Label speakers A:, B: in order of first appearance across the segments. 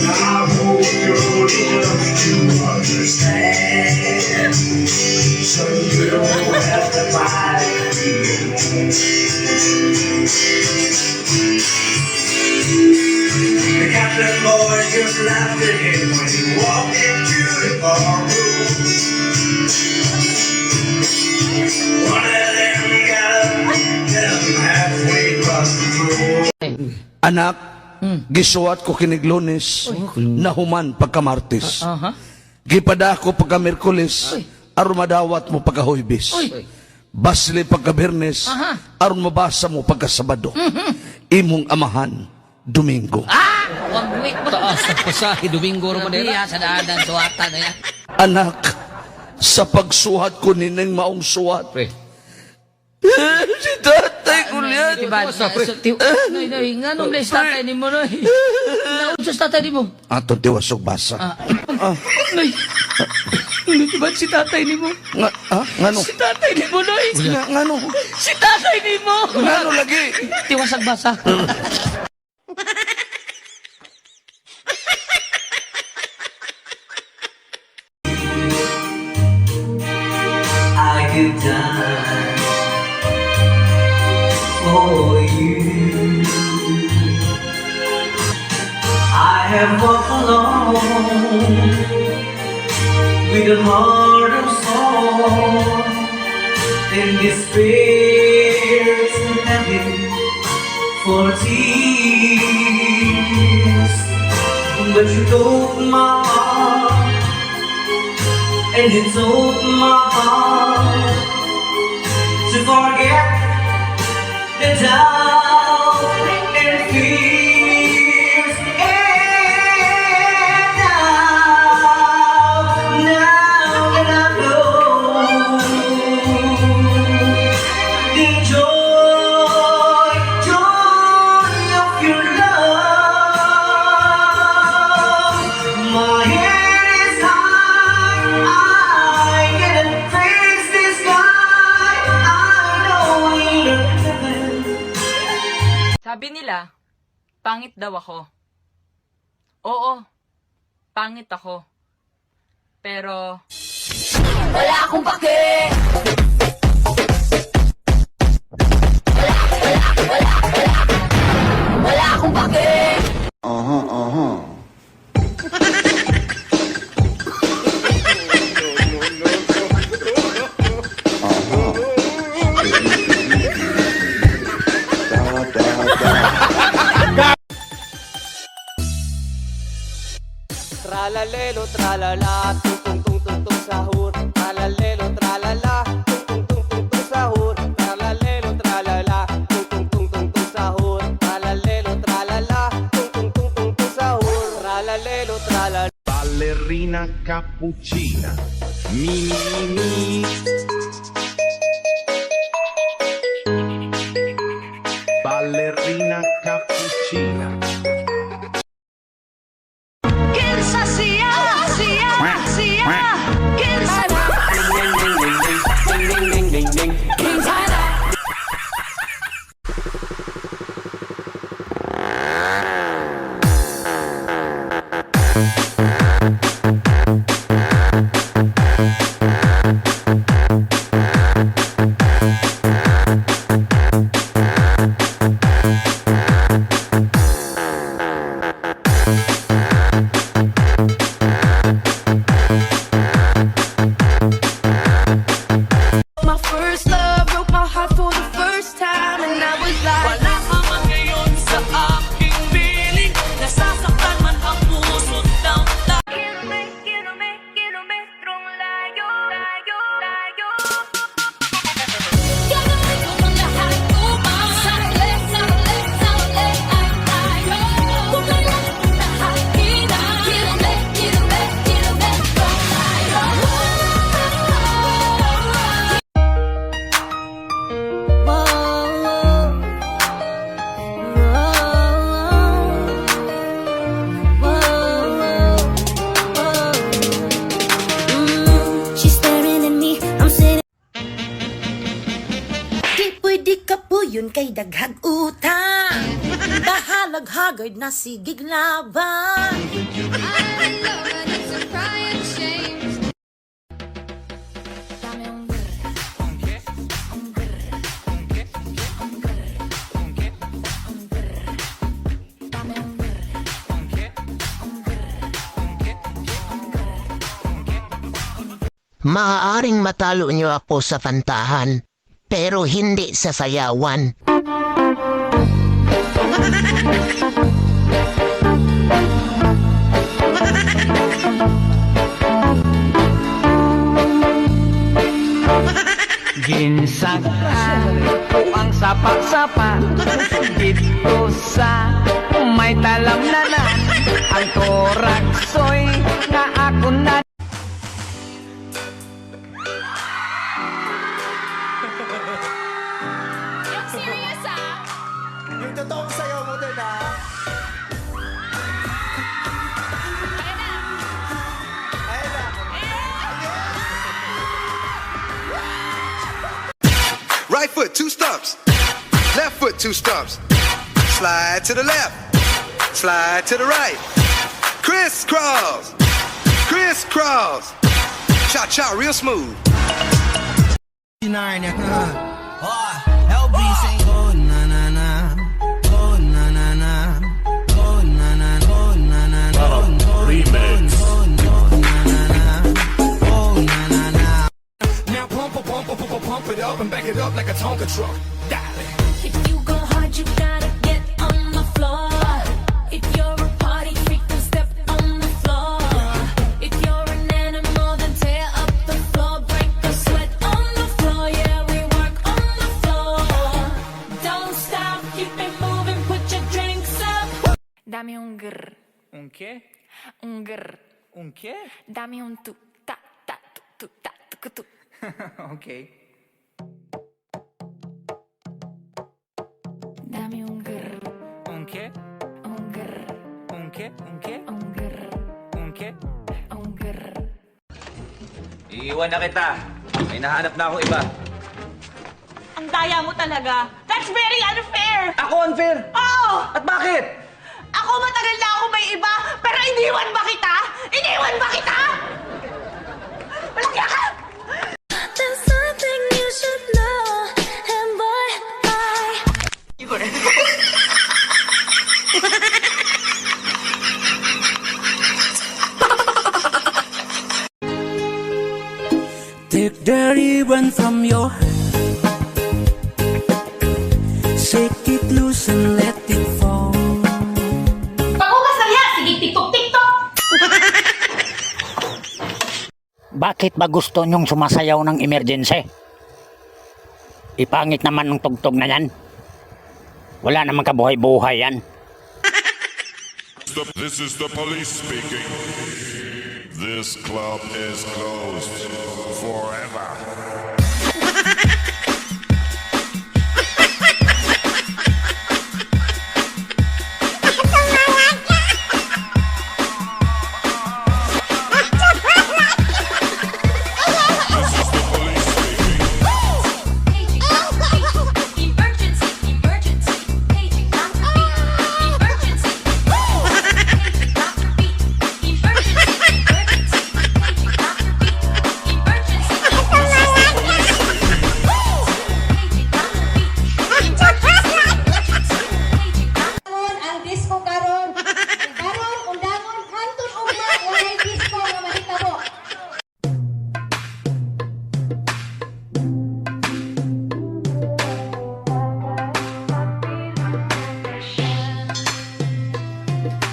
A: hope you're old enough to understand. So you don't have to fight anymore. The captain boy just laughed at him when he walked into the barroom. One of them got up, hit him halfway across the floor.
B: Anak, gisuwat ko kinig Lunes, nahuman pagka Martes. Gipada ko pagka Merkulis, aron madawat mo pagka Huwebes. Basli pagka Biyernes, aron mabasa mo pagka Sabado. Imong amahan, Domingo.
C: Wag wait mo.
D: Taas ang pasahe, Domingo ro
C: Madira sa daanan, suwatan na yan.
B: Anak, sa pagsuhat ko ninang maong suwat.
D: Pre.
B: Si tatay ko liyan.
C: Diba, nga nung na tatay ni mo, Noy. Naunsos tatay ni mo.
B: Aton tiwasog basa.
C: Noy, diba si tatay ni mo?
B: Ngano?
C: Si tatay ni mo, Noy.
B: Ngano?
C: Si tatay ni mo.
B: Ngano lagi?
C: Tiwasag basa.
A: I could die for you. I have walked alone with a heart of sorrow and despair too heavy for tears. But you took my heart and you told my heart to forget the doubt and fears. And now that I know the joy of your love, my head is high. I can face the sky. I know you're heaven.
E: Sabi nila, pangit daw ako. Oo, pangit ako. Pero,
C: Wala akong pake. Wala akong pake.
F: Tralalelo, tralala, tung tung tung tung tung sahur. Tralalelo, tralala, tung tung tung tung tung sahur. Tralalelo, tralala, tung tung tung tung tung sahur. Tralalelo, tralala, tung tung tung tung tung sahur. Tralalelo, tralala.
G: Ballerina cappuccina, mi mi mi. Ballerina cappuccina.
C: Kinsa siya, siya, siya. Kinsa na. Kinsa na. My first love broke my heart for the first time, and I was like, wala ka man ngayon sa aking piling, nasasaktan man ang puso't damdamin. Kilometrong layo, layo, layo. Gagawin ko ang lahat upang saglit, saglit, saglit ay tayo. Kung kailan ang lahat kilometrong layo.
H: She's staring at me, I'm sitting. Di pwede ka po yun kay daghag utang. Bahala
I: naghagard na sigig laban.
J: Maaaring matalo niyo ako sa kantahan, pero hindi sa sayawan.
F: Ginsagkan ko ang sapa-sapa dito sa may talamnanan. Ang toraksoy nga ako na.
C: Yung serious ah.
F: Yung totoong sayaw mo din ah. Ayun na.
A: Right foot, 2 stumps. Left foot, 2 stumps. Slide to the left. Slide to the right. Crisscross. Crisscross. Cha-cha, real smooth.
H: If you go hard, you gotta get on the floor. If you're a party freak, then step on the floor. If you're an animal, then tear up the floor. Break the sweat on the floor. Yeah, we work on the floor. Don't stop, keep it moving, put your drinks up.
C: Dame un grr,
F: Un qué?
C: un grr.
F: Un qué?
C: Dame un tu, ta, tu, ta, tu.
F: Okay.
C: Dame un grr,
F: Un qué?
C: un grr,
F: Un qué? Un qué?
C: un grr,
F: Un qué?
C: un grr.
D: Iiwan na kita. May nahanap na ako iba.
E: Ang daya mo talaga. That's very unfair!
D: Ako unfair?
E: Oo!
D: At bakit?
E: Ako matagal na ako may iba, pero iniwan ba kita? Iniwan ba kita? Malaki ka!
H: There's something you should know, and boy,
F: Take the ribbon from your hair. Shake it loose and let it fall.
J: Bakit ba gusto nyong sumasayaw ng emergency? Ipangit naman ng tugtog na yan. Wala namang kabuhay-buhay yan.
G: This is the police speaking. This club is closed forever.
H: ang disco karon. Karon undangon hantod ugma walay disco nga mahitabo.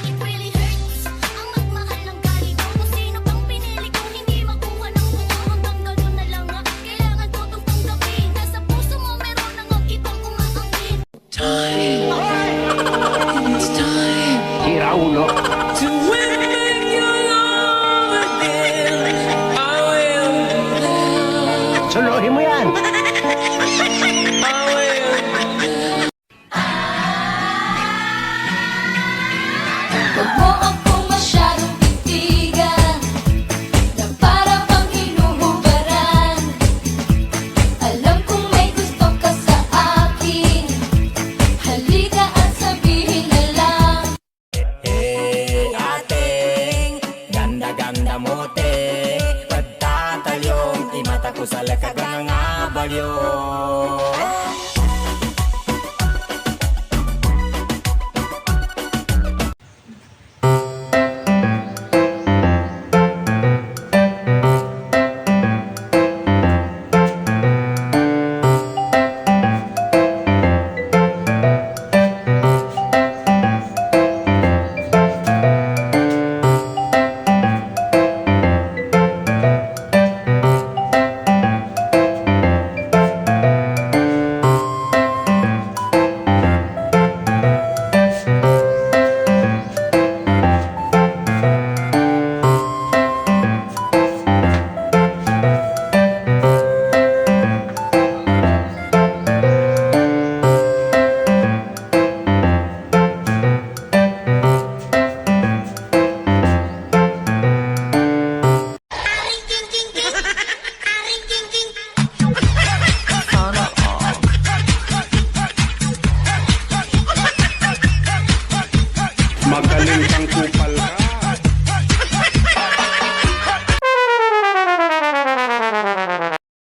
H: It really hurts. Ang magmahal ng galing ko. Kung sino pang pinili kong hindi makuha ng bunga. Hanggang gano'n na lang nga. Kailangan ko itong tanggapin. Nasa puso mo meron ng ang ibang umaangkin.
J: Iraulo.
F: To win your love again, I will be there.
J: Suluhin mo yan.
F: I will be there.
H: Huwag mo ako masyadong titigan na para bang hinuhubaran. Alam kong may gusto ka sa akin. Halika at sabihin na lang.
K: magaling kang kupa